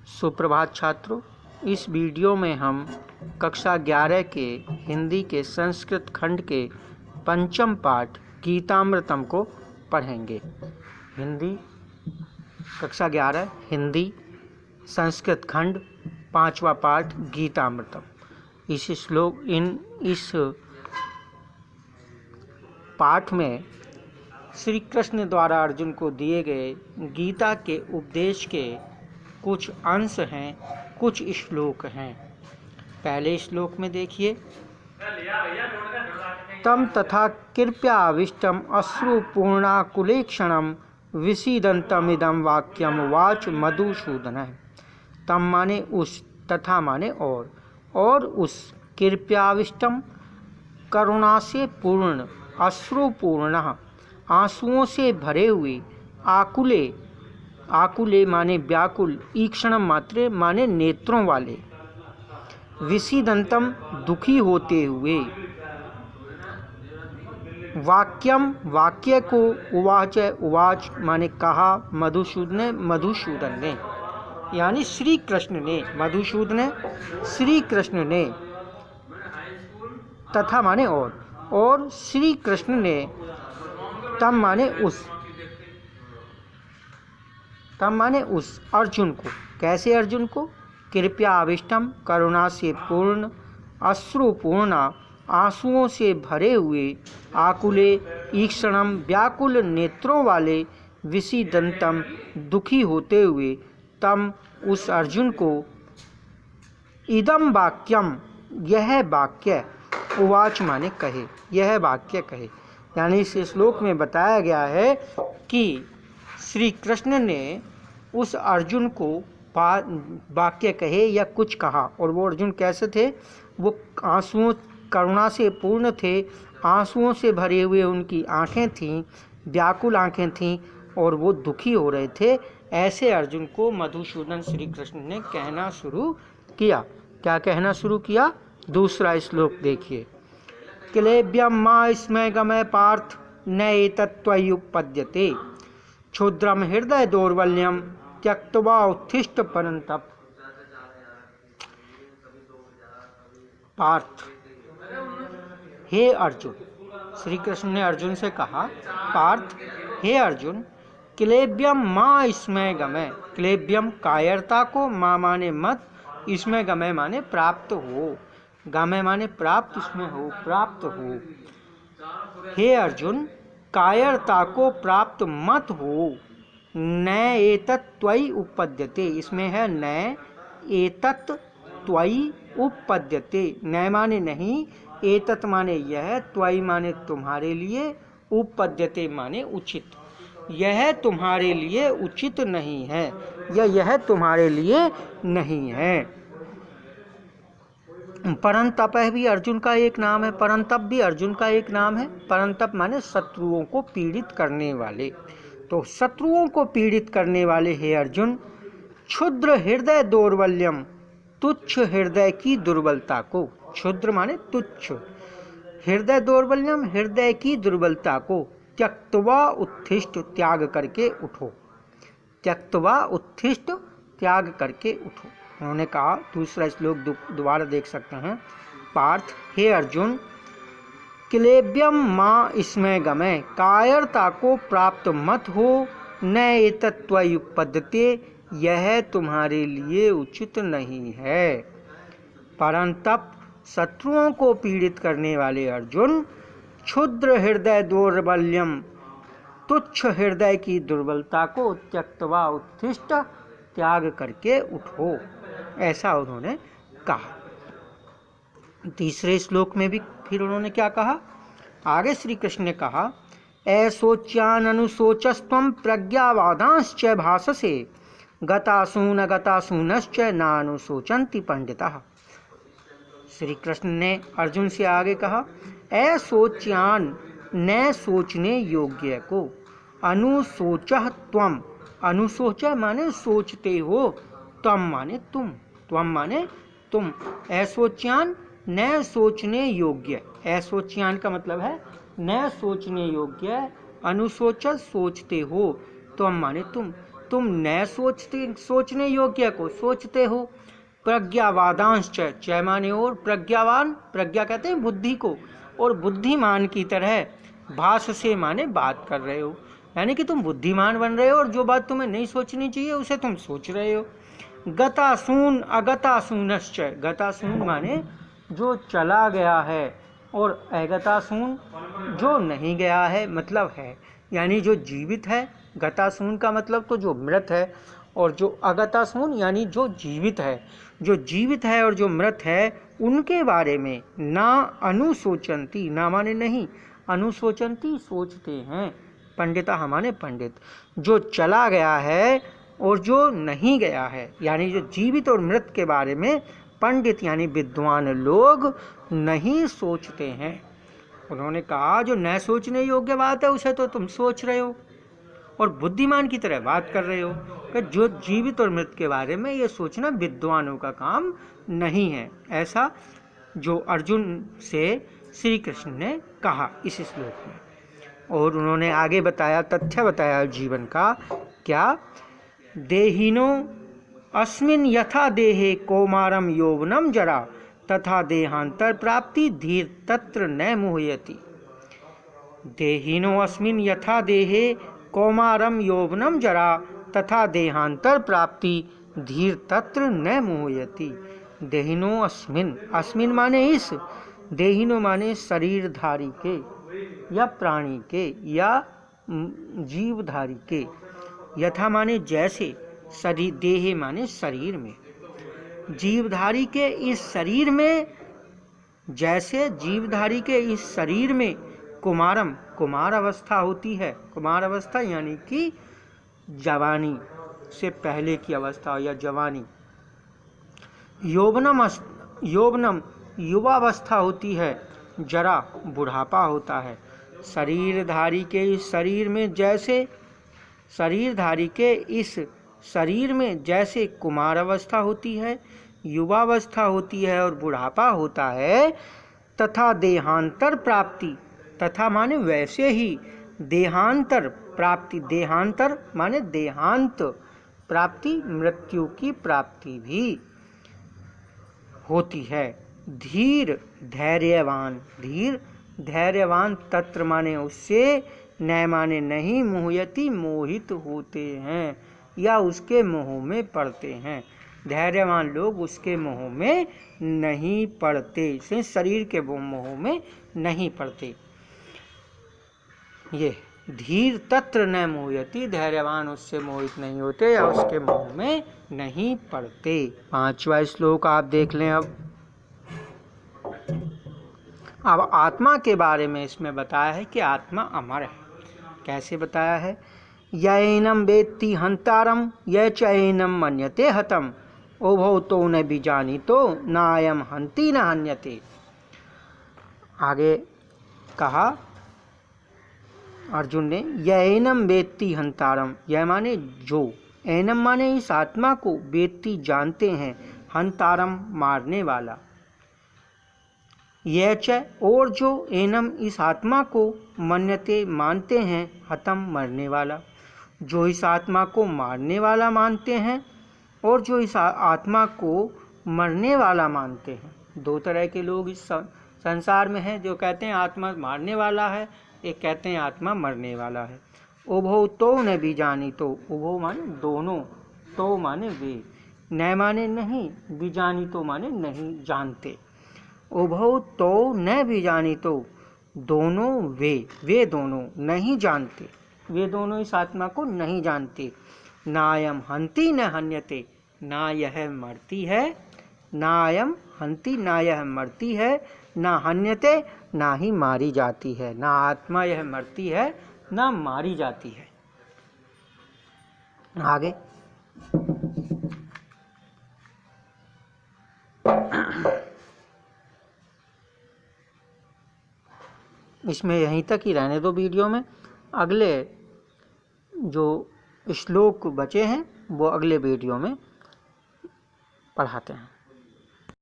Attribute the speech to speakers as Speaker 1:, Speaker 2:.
Speaker 1: सुप्रभात छात्रों, इस वीडियो में हम कक्षा 11 के हिंदी के संस्कृत खंड के पंचम पाठ गीतामृतम को पढ़ेंगे। हिंदी कक्षा 11 हिंदी संस्कृत खंड पांचवा पाठ गीतामृतम। इस पाठ में श्री कृष्ण द्वारा अर्जुन को दिए गए गीता के उपदेश के कुछ अंश हैं, कुछ श्लोक हैं। पहले श्लोक में देखिए, तम तथा कृप्याविष्टम अश्रुपूर्णाकुलेक्षणम विसीदन्तमिदं वाक्यम उवाच मधुसूदन। तम माने उस, तथा माने और उस, कृप्याविष्टम करुणा से पूर्ण, अश्रुपूर्ण आंसुओं से भरे हुए, आकुले माने व्याकुल, ईक्षणम मात्रे माने नेत्रों वाले, विसीदंतम दुखी होते हुए, वाक्यम वाक्य को, उवाच माने कहा, मधुसूदन ने यानी श्री कृष्ण ने, मधुसूदन श्री कृष्ण ने, तथा माने और श्री कृष्ण ने, तम माने उस अर्जुन को। कैसे अर्जुन को? कृपया आविष्टम करुणा से पूर्ण, अश्रुपूर्ण आंसुओं से भरे हुए, आकुले ईक्षणम व्याकुल नेत्रों वाले, विसीदंतम दुखी होते हुए, तम उस अर्जुन को, इदम वाक्यम यह वाक्य, उवाच माने कहे, यह वाक्य कहे। यानी इस श्लोक में बताया गया है कि श्री कृष्ण ने उस अर्जुन को वाक्य कहे या कुछ कहा। और वो अर्जुन कैसे थे? वो करुणा से पूर्ण थे, आंसुओं से भरे हुए उनकी आंखें थीं, व्याकुल आंखें थीं और वो दुखी हो रहे थे। ऐसे अर्जुन को मधुसूदन श्री कृष्ण ने कहना शुरू किया। क्या कहना शुरू किया? दूसरा श्लोक देखिए, क्लेब्यम मा स्मय गमय पार्थ न एतत्त्वयुपपद्यते क्षुद्रम हृदय दौर्बल्यम त्यक्त्वा उत्थिष्ठ परंतप। पार्थ, हे अर्जुन, श्री कृष्ण ने अर्जुन से कहा, पार्थ हे अर्जुन, क्लेब्यम मा स्मय गमय, क्लेब्यम कायरता को, मा माने मत, इसमें गमय माने प्राप्त हो, गमय माने प्राप्त, इसमें हो प्राप्त हो। हे अर्जुन, कायरता को प्राप्त मत हो। न एतत् त्वयि उपपद्यते, इसमें है न एतत् त्वयि उपपद्यते। न माने नहीं, एतत् माने यह, त्वयि माने तुम्हारे लिए, उपपद्यते माने उचित। यह तुम्हारे लिए उचित नहीं है या यह तुम्हारे लिए नहीं है। परंतप भी अर्जुन का एक नाम है, परंतप भी अर्जुन का एक नाम है। परंतप माने शत्रुओं को पीड़ित करने वाले। तो शत्रुओं को पीड़ित करने वाले हे अर्जुन, क्षुद्र हृदय दौर्बल्यम, तुच्छ हृदय की दुर्बलता को, क्षुद्र माने तुच्छ, हृदय दौर्बल्यम हृदय की दुर्बलता को, त्यक्त्वा उत्थिष्ठ त्याग करके उठो, त्यक्त्वा उत्थिष्ठ त्याग करके उठो। उन्होंने कहा, दूसरा श्लोक दोबारा देख सकते हैं, पार्थ हे अर्जुन, क्लेब्यम माँ इसमें गमय, कायरता को प्राप्त मत हो, न एतत्त्वयुपपद्यते, यह तुम्हारे लिए उचित नहीं है। परंतप शत्रुओं को पीड़ित करने वाले अर्जुन, क्षुद्र हृदय दौर्बल्यम, तुच्छ हृदय की दुर्बलता को, त्यक्त्वा उत्थिष्ठ त्याग करके उठो, ऐसा उन्होंने कहा। तीसरे श्लोक में भी फिर उन्होंने क्या कहा? आगे श्री कृष्ण ने कहा, ऐसोच्यान अनुशोचस्त्वं प्रज्ञावादांश्च भाससे गतासूनश्च नानुशोचन्ति पंडितः। श्री कृष्ण ने अर्जुन से आगे कहा, ऐसोच्यान न सोचने योग्य को, अनुशोचः त्वम, अनुशोच माने सोचते हो, त्वम माने तुम, त्वम माने तुम, ऐसोच्यान न सोचने योग्य, ऐसोच्यान का मतलब है न सोचने योग्य, अनुशोच सोचते हो, त्वम माने तुम, तुम न सोचने योग्य को सोचते हो। प्रज्ञावादांश च माने और प्रज्ञावान, प्रज्ञा कहते हैं बुद्धि को, और बुद्धिमान की तरह भास से माने बात कर रहे हो, यानी कि तुम बुद्धिमान बन रहे हो और जो बात तुम्हें नहीं सोचनी चाहिए उसे तुम सोच रहे हो। गतासून अगतासूनश्च, गतासून माने जो चला गया है, और अगतासून जो नहीं गया है, मतलब है, यानी जो जीवित है। गतासून का मतलब तो जो मृत है, और जो अगतासून यानी जो जीवित है। जो जीवित है और जो मृत है उनके बारे में ना अनुशोचंती, ना माने नहीं, अनुशोचंती सोचते हैं, पंडिता हमारे पंडित। जो चला गया है और जो नहीं गया है, यानी जो जीवित और मृत के बारे में पंडित यानी विद्वान लोग नहीं सोचते हैं। उन्होंने कहा जो न सोचने योग्य बात है उसे तो तुम सोच रहे हो और बुद्धिमान की तरह बात कर रहे हो कि जो जीवित और मृत के बारे में ये सोचना विद्वानों का काम नहीं है। ऐसा जो अर्जुन से श्री कृष्ण ने कहा इस श्लोक में। और उन्होंने आगे बताया, तथ्य बताया जीवन का, क्या? देहिनो अस्मिन् यथा देहे कौमारम यौवनम जरा तथा देहांतर प्राप्ति धीर तत्र न मोहयति। देहिनो अस्मिन् यथा देहे कौमारम यौवनम जरा तथा देहांतर प्राप्ति धीर तत्र न मोहयति। देहिनो अस्मिन्, अस्मिन् माने इस, देहिनो माने शरीरधारी के या प्राणी के या जीवधारी के, यथा माने जैसे, शरीर, देहे माने शरीर में, जीवधारी के इस शरीर में, जैसे जीवधारी के इस शरीर में कुमारम, कुमार अवस्था होती है। कुमार अवस्था यानी कि जवानी से पहले की अवस्था या जवानी। यौवनम, यौवनम युवावस्था होती है। जरा बुढ़ापा होता है। शरीरधारी के इस शरीर में जैसे, शरीरधारी के इस शरीर में जैसे कुमार अवस्था होती है, युवावस्था होती है और बुढ़ापा होता है, तथा देहांतर प्राप्ति, तथा माने वैसे ही देहांतर प्राप्ति, देहांतर माने देहांत प्राप्ति, मृत्यु की प्राप्ति भी होती है। धीर धैर्यवान, धीर धैर्यवान, तत्र माने उससे, न माने नहीं, मोहयति मोहित होते हैं या उसके मोह में पड़ते हैं। धैर्यवान लोग उसके मोह में नहीं पड़ते, से शरीर के मोह में नहीं पड़ते। ये धीर तत्र न मोहयति, धैर्यवान उससे मोहित नहीं होते या उसके मोह में नहीं पड़ते। 5वां श्लोक आप देख लें। अब आत्मा के बारे में इसमें बताया है कि आत्मा अमर है। कैसे बताया है? यैनम वेत्ति हंतारम य चैनम मन्यते हतम उभौ तो न बीजानीतो नायम हंति न हन्यते। आगे कहा अर्जुन ने, यैनम वेत्ति हंतारम, यह माने जो, एनम माने इस आत्मा को, वेत्ति जानते हैं, हंतारम मारने वाला, यह च और जो, एनम इस आत्मा को, मन्यते मानते हैं, हतम मरने वाला, जो इस आत्मा को मारने वाला मानते हैं और जो इस आत्मा को मरने वाला मानते हैं। दो तरह के लोग इस संसार में हैं, जो कहते हैं आत्मा मारने वाला है, एक कहते हैं आत्मा मरने वाला है। उभौ तो न बीजानी तो, उभौ माने दोनों, तो माने वे, न माने नहीं, बीजानी तो माने नहीं जानते। उभौ तो न बीजानी तो, दोनों वे दोनों नहीं जानते, वे दोनों इस आत्मा को नहीं जानते। नायम हंति न हन्यते, ना यह मरती है, नायम हंति, ना यह मरती है, ना हन्यते, ना ही मारी जाती है। ना आत्मा यह मरती है ना मारी जाती है। आगे इसमें यहीं तक ही रहने दो वीडियो में। अगले जो श्लोक बचे हैं वो अगले वीडियो में पढ़ाते हैं।